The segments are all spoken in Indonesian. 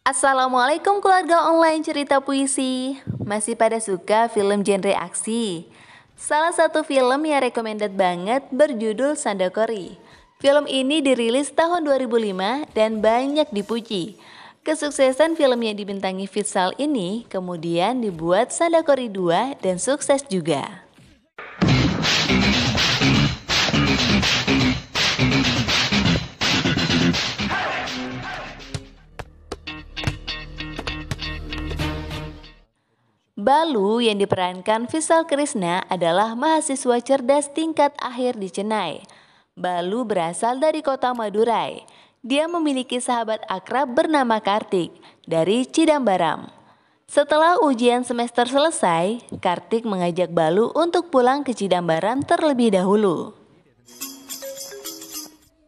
Assalamualaikum keluarga online cerita puisi. Masih pada suka film genre aksi? Salah satu film yang recommended banget berjudul Sandokori. Film ini dirilis tahun 2005 dan banyak dipuji. Kesuksesan film yang dibintangi Vitsal ini kemudian dibuat Sandokori 2 dan sukses juga. Balu yang diperankan Vitsal Krishna adalah mahasiswa cerdas tingkat akhir di Chennai. Balu berasal dari kota Madurai. Dia memiliki sahabat akrab bernama Kartik dari Chidambaram. Setelah ujian semester selesai, Kartik mengajak Balu untuk pulang ke Chidambaram terlebih dahulu.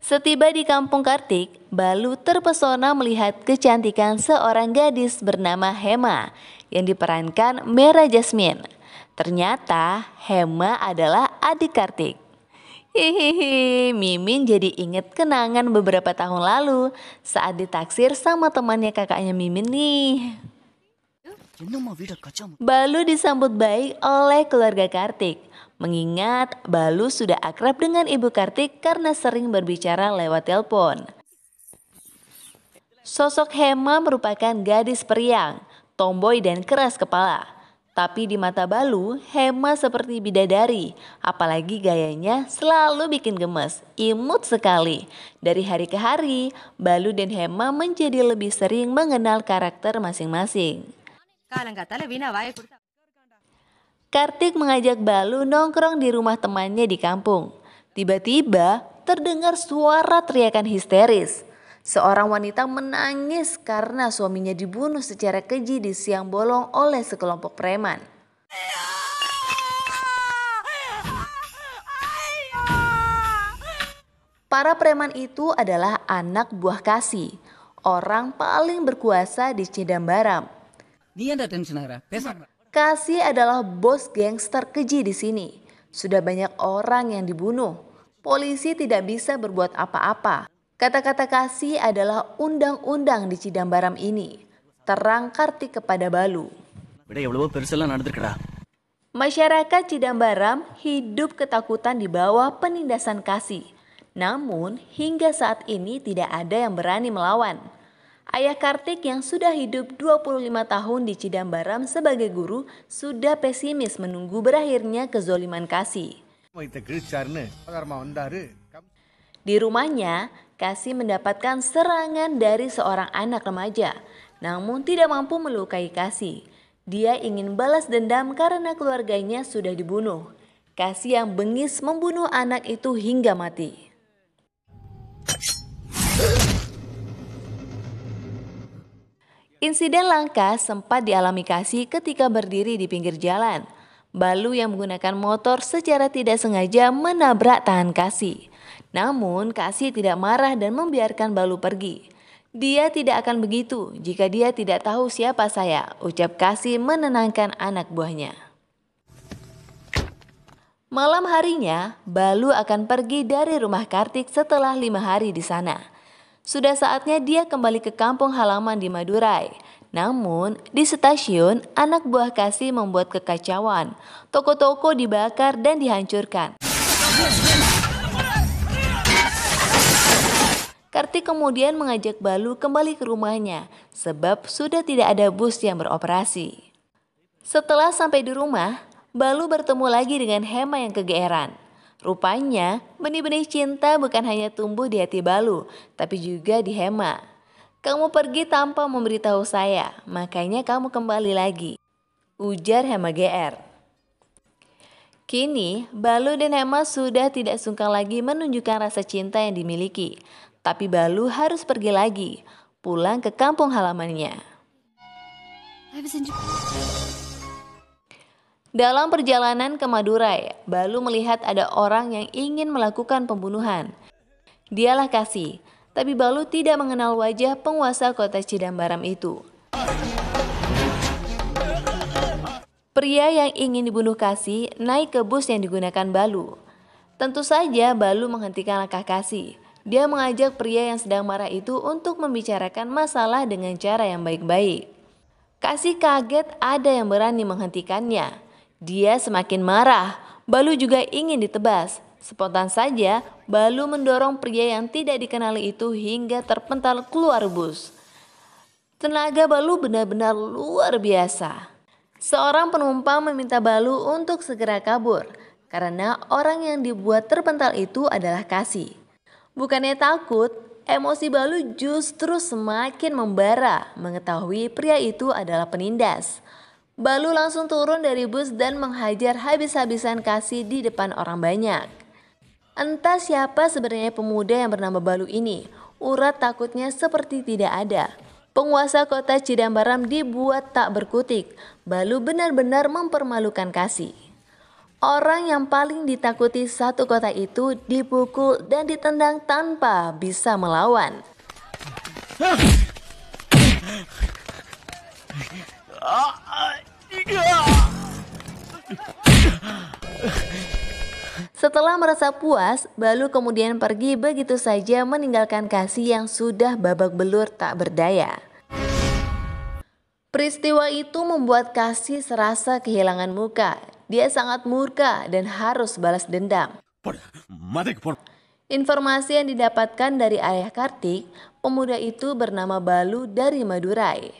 Setiba di kampung Kartik, Balu terpesona melihat kecantikan seorang gadis bernama Hema yang diperankan Meera Jasmine. Ternyata Hema adalah adik Kartik. Hihihi, Mimin jadi inget kenangan beberapa tahun lalu saat ditaksir sama temannya kakaknya Mimin nih. Balu disambut baik oleh keluarga Kartik. Mengingat Balu sudah akrab dengan ibu Kartik karena sering berbicara lewat telepon. Sosok Hema merupakan gadis periang, tomboy dan keras kepala. Tapi di mata Balu, Hema seperti bidadari, apalagi gayanya selalu bikin gemes, imut sekali. Dari hari ke hari, Balu dan Hema menjadi lebih sering mengenal karakter masing-masing. Kartik mengajak Balu nongkrong di rumah temannya di kampung. Tiba-tiba terdengar suara teriakan histeris. Seorang wanita menangis karena suaminya dibunuh secara keji di siang bolong oleh sekelompok preman. Para preman itu adalah anak buah Kasi, orang paling berkuasa di Chidambaram. Kasi adalah bos gangster keji di sini. Sudah banyak orang yang dibunuh. Polisi tidak bisa berbuat apa-apa. Kata-kata Kasi adalah undang-undang di Chidambaram ini. Terang Kartik kepada Balu. Masyarakat Chidambaram hidup ketakutan di bawah penindasan Kasi. Namun hingga saat ini tidak ada yang berani melawan. Ayah Kartik yang sudah hidup 25 tahun di Chidambaram sebagai guru sudah pesimis menunggu berakhirnya kezoliman Kasi. Di rumahnya, Kasi mendapatkan serangan dari seorang anak remaja, namun tidak mampu melukai Kasi. Dia ingin balas dendam karena keluarganya sudah dibunuh. Kasi yang bengis membunuh anak itu hingga mati. Insiden langka sempat dialami Kasi ketika berdiri di pinggir jalan. Balu yang menggunakan motor secara tidak sengaja menabrak tangan Kasi. Namun Kasi tidak marah dan membiarkan Balu pergi. Dia tidak akan begitu jika dia tidak tahu siapa saya, ucap Kasi menenangkan anak buahnya. Malam harinya, Balu akan pergi dari rumah Kartik setelah 5 hari di sana. Sudah saatnya dia kembali ke kampung halaman di Madurai. Namun, di stasiun, anak buah Kasi membuat kekacauan. Toko-toko dibakar dan dihancurkan. Kartik kemudian mengajak Balu kembali ke rumahnya, sebab sudah tidak ada bus yang beroperasi. Setelah sampai di rumah, Balu bertemu lagi dengan Hema yang kegeeran. Rupanya, benih-benih cinta bukan hanya tumbuh di hati Balu, tapi juga di Hema. Kamu pergi tanpa memberitahu saya, makanya kamu kembali lagi, ujar Hema GR. Kini, Balu dan Hema sudah tidak sungkan lagi menunjukkan rasa cinta yang dimiliki. Tapi Balu harus pergi lagi, pulang ke kampung halamannya. Dalam perjalanan ke Madurai, Balu melihat ada orang yang ingin melakukan pembunuhan. Dialah Kasi, tapi Balu tidak mengenal wajah penguasa kota Chidambaram itu. Pria yang ingin dibunuh Kasi naik ke bus yang digunakan Balu. Tentu saja Balu menghentikan langkah Kasi. Dia mengajak pria yang sedang marah itu untuk membicarakan masalah dengan cara yang baik-baik. Kasih kaget ada yang berani menghentikannya. Dia semakin marah. Balu juga ingin ditebas. Spontan saja, Balu mendorong pria yang tidak dikenali itu hingga terpental keluar bus. Tenaga Balu benar-benar luar biasa. Seorang penumpang meminta Balu untuk segera kabur karena orang yang dibuat terpental itu adalah Kasih. Bukannya takut, emosi Balu justru semakin membara mengetahui pria itu adalah penindas. Balu langsung turun dari bus dan menghajar habis-habisan Kasih di depan orang banyak. Entah siapa sebenarnya pemuda yang bernama Balu ini, urat takutnya seperti tidak ada. Penguasa kota Cidambaram dibuat tak berkutik. Balu benar-benar mempermalukan Kasih. Orang yang paling ditakuti satu kota itu dipukul dan ditendang tanpa bisa melawan. Setelah merasa puas, Balu kemudian pergi begitu saja meninggalkan Kasih yang sudah babak belur tak berdaya. Peristiwa itu membuat Kasih serasa kehilangan muka. Dia sangat murka dan harus balas dendam. Informasi yang didapatkan dari ayah Kartik, pemuda itu bernama Balu dari Madurai.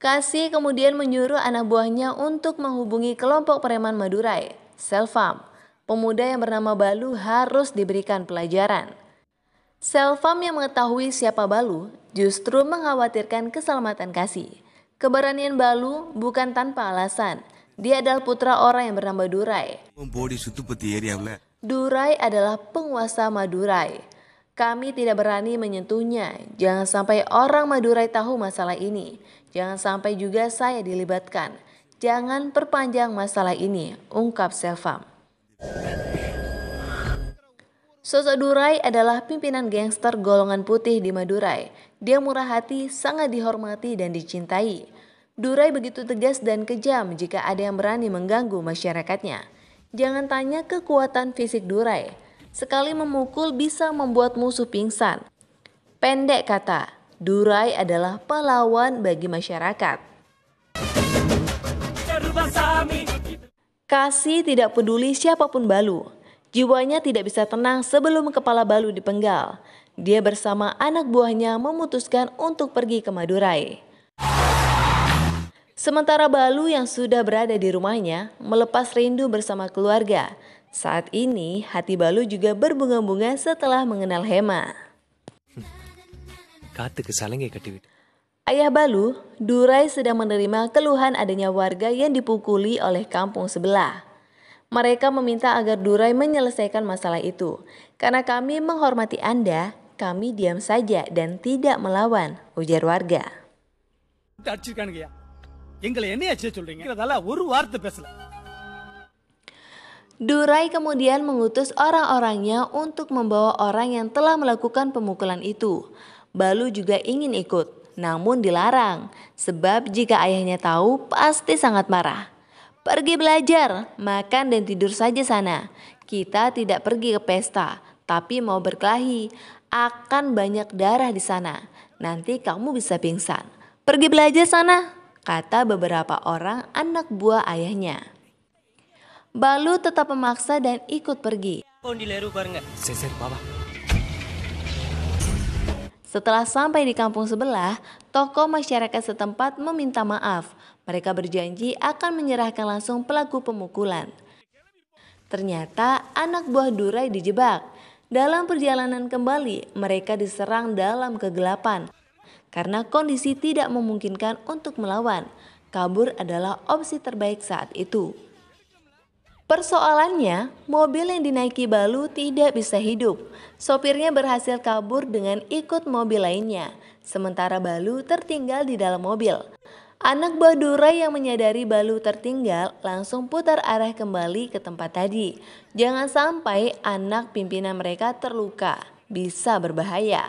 Kasih kemudian menyuruh anak buahnya untuk menghubungi kelompok preman Madurai, Selvam. Pemuda yang bernama Balu harus diberikan pelajaran. Selvam yang mengetahui siapa Balu justru mengkhawatirkan keselamatan Kasih. Keberanian Balu bukan tanpa alasan. Dia adalah putra orang yang bernama Durai. Durai adalah penguasa Madurai. Kami tidak berani menyentuhnya. Jangan sampai orang Madurai tahu masalah ini. Jangan sampai juga saya dilibatkan. Jangan perpanjang masalah ini, ungkap Selvam. Sosok Durai adalah pimpinan gangster golongan putih di Madurai. Dia murah hati, sangat dihormati dan dicintai. Durai begitu tegas dan kejam jika ada yang berani mengganggu masyarakatnya. Jangan tanya kekuatan fisik Durai. Sekali memukul bisa membuat musuh pingsan. Pendek kata, Durai adalah pahlawan bagi masyarakat. Kasih tidak peduli siapapun Balu. Jiwanya tidak bisa tenang sebelum kepala Balu dipenggal. Dia bersama anak buahnya memutuskan untuk pergi ke Madurai. Sementara Balu yang sudah berada di rumahnya melepas rindu bersama keluarga. Saat ini hati Balu juga berbunga-bunga setelah mengenal Hema. Ayah Balu, Durai sedang menerima keluhan adanya warga yang dipukuli oleh kampung sebelah. Mereka meminta agar Durai menyelesaikan masalah itu. Karena kami menghormati Anda, kami diam saja dan tidak melawan, ujar warga. Durai kemudian mengutus orang-orangnya untuk membawa orang yang telah melakukan pemukulan itu. Balu juga ingin ikut, namun dilarang. Sebab jika ayahnya tahu, pasti sangat marah. Pergi belajar, makan dan tidur saja sana. Kita tidak pergi ke pesta, tapi mau berkelahi. Akan banyak darah di sana. Nanti kamu bisa pingsan. Pergi belajar sana, kata beberapa orang anak buah ayahnya. Balu tetap memaksa dan ikut pergi. Setelah sampai di kampung sebelah, tokoh masyarakat setempat meminta maaf. Mereka berjanji akan menyerahkan langsung pelaku pemukulan. Ternyata anak buah Durai dijebak. Dalam perjalanan kembali, mereka diserang dalam kegelapan. Karena kondisi tidak memungkinkan untuk melawan, kabur adalah opsi terbaik saat itu. Persoalannya, mobil yang dinaiki Balu tidak bisa hidup. Sopirnya berhasil kabur dengan ikut mobil lainnya. Sementara Balu tertinggal di dalam mobil. Anak buah Durai yang menyadari Balu tertinggal langsung putar arah kembali ke tempat tadi. Jangan sampai anak pimpinan mereka terluka, bisa berbahaya.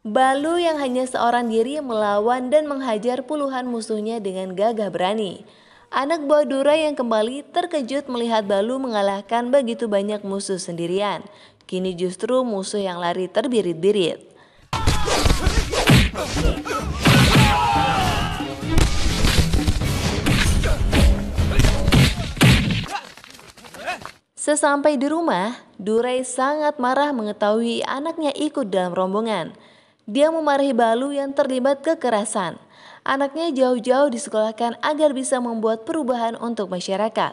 Balu yang hanya seorang diri melawan dan menghajar puluhan musuhnya dengan gagah berani. Anak buah Durai yang kembali terkejut melihat Balu mengalahkan begitu banyak musuh sendirian. Kini justru musuh yang lari terbirit-birit. Sesampai di rumah, Durai sangat marah mengetahui anaknya ikut dalam rombongan. Dia memarahi Balu yang terlibat kekerasan. Anaknya jauh-jauh disekolahkan agar bisa membuat perubahan untuk masyarakat,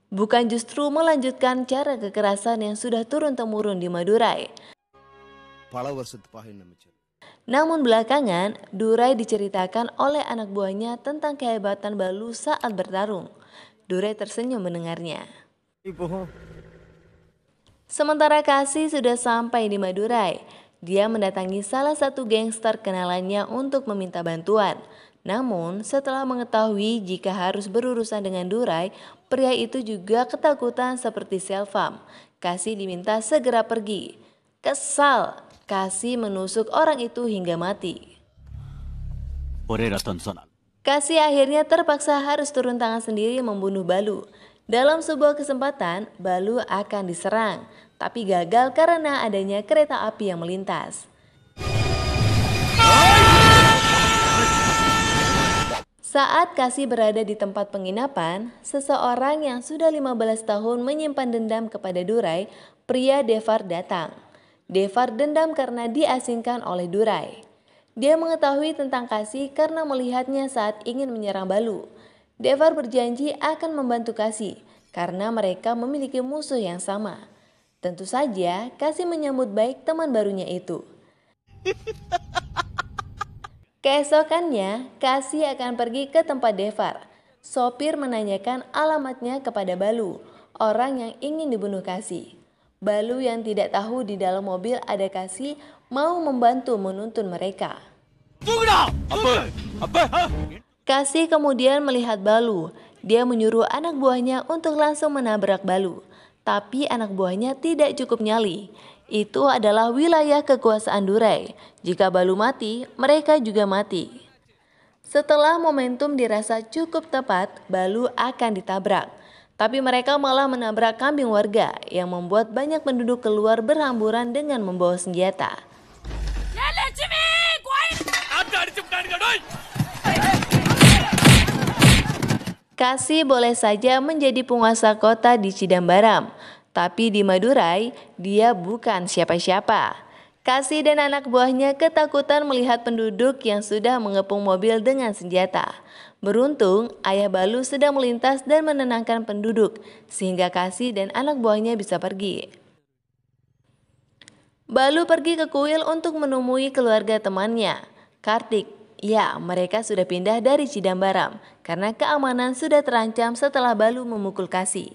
bukan justru melanjutkan cara kekerasan yang sudah turun-temurun di Madurai. Namun belakangan, Durai diceritakan oleh anak buahnya tentang kehebatan Balu saat bertarung. Durai tersenyum mendengarnya. Sementara Kasih sudah sampai di Madurai. Dia mendatangi salah satu gangster kenalannya untuk meminta bantuan. Namun setelah mengetahui jika harus berurusan dengan Durai, pria itu juga ketakutan seperti Selvam. Kasih diminta segera pergi. Kesal, Kasih menusuk orang itu hingga mati. Kasih akhirnya terpaksa harus turun tangan sendiri membunuh Balu. Dalam sebuah kesempatan, Balu akan diserang, tapi gagal karena adanya kereta api yang melintas. Saat Kasih berada di tempat penginapan, seseorang yang sudah 15 tahun menyimpan dendam kepada Durai, pria Devar datang. Devar dendam karena diasingkan oleh Durai. Dia mengetahui tentang Kasih karena melihatnya saat ingin menyerang Balu. Devar berjanji akan membantu Kasih karena mereka memiliki musuh yang sama. Tentu saja Kasih menyambut baik teman barunya itu. Keesokannya, Kasih akan pergi ke tempat Devar. Sopir menanyakan alamatnya kepada Balu, orang yang ingin dibunuh Kasih. Balu yang tidak tahu di dalam mobil ada Kasih mau membantu menuntun mereka. Kasih kemudian melihat Balu. Dia menyuruh anak buahnya untuk langsung menabrak Balu. Tapi anak buahnya tidak cukup nyali. Itu adalah wilayah kekuasaan Durai. Jika Balu mati, mereka juga mati. Setelah momentum dirasa cukup tepat, Balu akan ditabrak. Tapi mereka malah menabrak kambing warga yang membuat banyak penduduk keluar berhamburan dengan membawa senjata. Kasih boleh saja menjadi penguasa kota di Cidambaram. Tapi di Madurai, dia bukan siapa-siapa. Kasih dan anak buahnya ketakutan melihat penduduk yang sudah mengepung mobil dengan senjata. Beruntung, ayah Balu sedang melintas dan menenangkan penduduk, sehingga Kasih dan anak buahnya bisa pergi. Balu pergi ke kuil untuk menemui keluarga temannya, Kartik. Ya, mereka sudah pindah dari Cidambaram, karena keamanan sudah terancam setelah Balu memukul Kasih.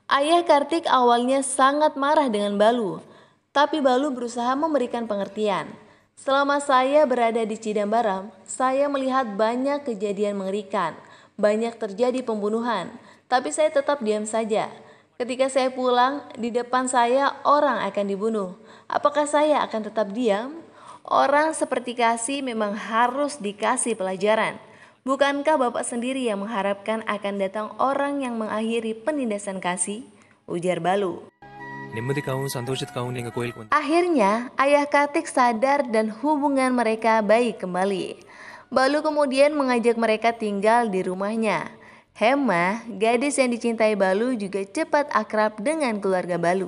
Ayah Kartik awalnya sangat marah dengan Balu, tapi Balu berusaha memberikan pengertian. Selama saya berada di Cidambaram, saya melihat banyak kejadian mengerikan, banyak terjadi pembunuhan, tapi saya tetap diam saja. Ketika saya pulang, di depan saya orang akan dibunuh. Apakah saya akan tetap diam? Orang seperti Kasih memang harus dikasih pelajaran. Bukankah Bapak sendiri yang mengharapkan akan datang orang yang mengakhiri penindasan Kasih? Ujar Balu. Akhirnya, ayah Kartik sadar dan hubungan mereka baik kembali. Balu kemudian mengajak mereka tinggal di rumahnya. Hema, gadis yang dicintai Balu, juga cepat akrab dengan keluarga Balu.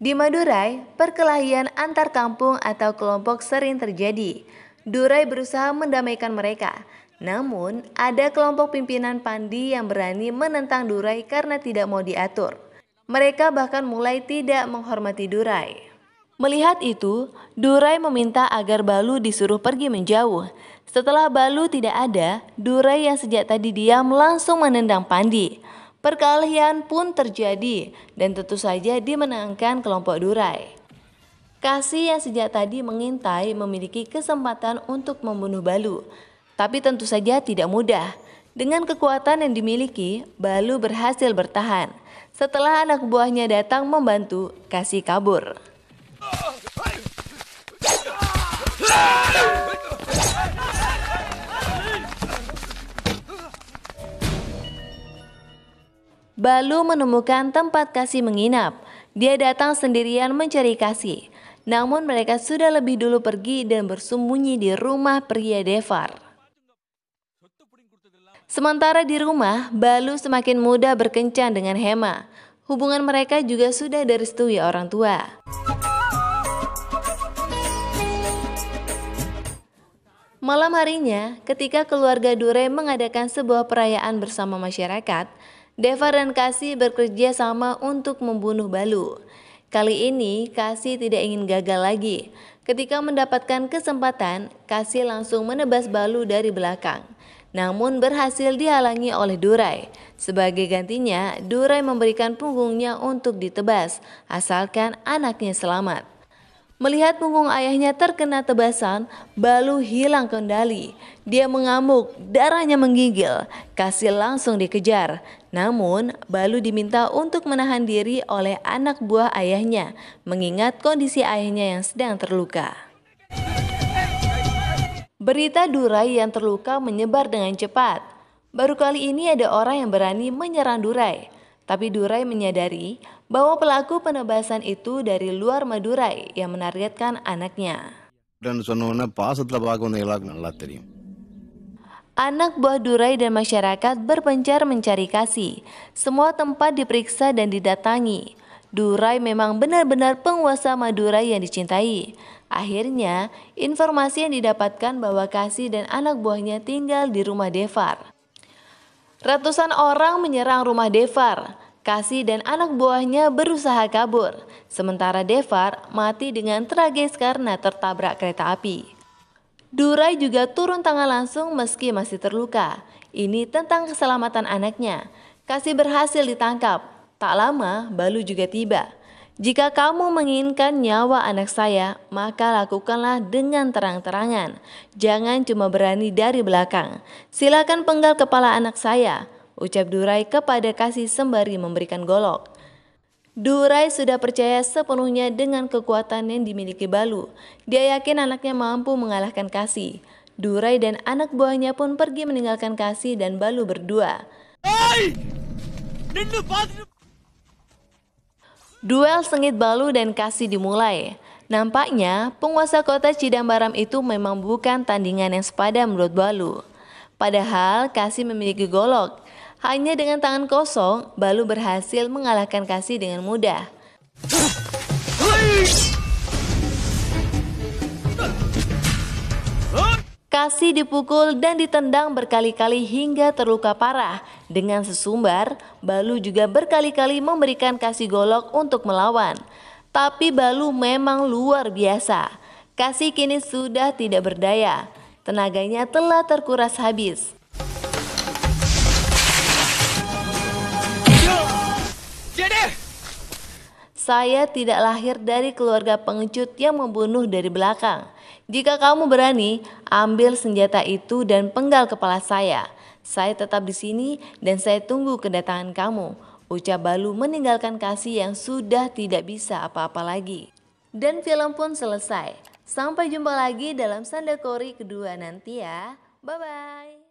Di Madurai, perkelahian antar kampung atau kelompok sering terjadi. Durai berusaha mendamaikan mereka. Namun, ada kelompok pimpinan Pandi yang berani menentang Durai karena tidak mau diatur. Mereka bahkan mulai tidak menghormati Durai. Melihat itu, Durai meminta agar Balu disuruh pergi menjauh. Setelah Balu tidak ada, Durai yang sejak tadi diam langsung menendang Pandi. Perkelahian pun terjadi dan tentu saja dimenangkan kelompok Durai. Kasih yang sejak tadi mengintai memiliki kesempatan untuk membunuh Balu. Tapi tentu saja tidak mudah. Dengan kekuatan yang dimiliki, Balu berhasil bertahan. Setelah anak buahnya datang membantu, Kasih kabur. Balu menemukan tempat Kasih menginap. Dia datang sendirian mencari Kasih. Namun mereka sudah lebih dulu pergi dan bersembunyi di rumah pria Devar. Sementara di rumah, Balu semakin mudah berkencan dengan Hema. Hubungan mereka juga sudah direstui orang tua. Malam harinya, ketika keluarga Durai mengadakan sebuah perayaan bersama masyarakat, Devar dan Kasih bekerja sama untuk membunuh Balu. Kali ini, Kasih tidak ingin gagal lagi. Ketika mendapatkan kesempatan, Kasih langsung menebas Balu dari belakang. Namun berhasil dihalangi oleh Durai. Sebagai gantinya, Durai memberikan punggungnya untuk ditebas, asalkan anaknya selamat. Melihat punggung ayahnya terkena tebasan, Balu hilang kendali. Dia mengamuk, darahnya menggigil. Kasih langsung dikejar. Namun, Balu diminta untuk menahan diri oleh anak buah ayahnya, mengingat kondisi ayahnya yang sedang terluka. Berita Durai yang terluka menyebar dengan cepat. Baru kali ini ada orang yang berani menyerang Durai. Tapi Durai menyadari bahwa pelaku penebasan itu dari luar Madurai yang menargetkan anaknya. Anak buah Durai dan masyarakat berpencar mencari Kasih. Semua tempat diperiksa dan didatangi. Durai memang benar-benar penguasa Madurai yang dicintai. Akhirnya, informasi yang didapatkan bahwa Kasih dan anak buahnya tinggal di rumah Devar. Ratusan orang menyerang rumah Devar. Kasih dan anak buahnya berusaha kabur, sementara Devar mati dengan tragis karena tertabrak kereta api. Durai juga turun tangan langsung meski masih terluka. Ini tentang keselamatan anaknya. Kasih berhasil ditangkap. Tak lama, Balu juga tiba. Jika kamu menginginkan nyawa anak saya, maka lakukanlah dengan terang-terangan. Jangan cuma berani dari belakang. Silakan penggal kepala anak saya, ucap Durai kepada Kasih sembari memberikan golok. Durai sudah percaya sepenuhnya dengan kekuatan yang dimiliki Balu. Dia yakin anaknya mampu mengalahkan Kasih. Durai dan anak buahnya pun pergi meninggalkan Kasih dan Balu berdua. Duel sengit Balu dan Kasih dimulai. Nampaknya penguasa kota Cidambaram itu memang bukan tandingan yang sepadan menurut Balu. Padahal Kasih memiliki golok. Hanya dengan tangan kosong, Balu berhasil mengalahkan Kasih dengan mudah. Kasih dipukul dan ditendang berkali-kali hingga terluka parah. Dengan sesumbar, Balu juga berkali-kali memberikan Kasih golok untuk melawan. Tapi Balu memang luar biasa. Kasih kini sudah tidak berdaya. Tenaganya telah terkuras habis. Saya tidak lahir dari keluarga pengecut yang membunuh dari belakang. Jika kamu berani, ambil senjata itu dan penggal kepala saya. Saya tetap di sini dan saya tunggu kedatangan kamu, ucap Balu meninggalkan Kasih yang sudah tidak bisa apa-apa lagi. Dan film pun selesai. Sampai jumpa lagi dalam Sandakori kedua nanti ya. Bye-bye.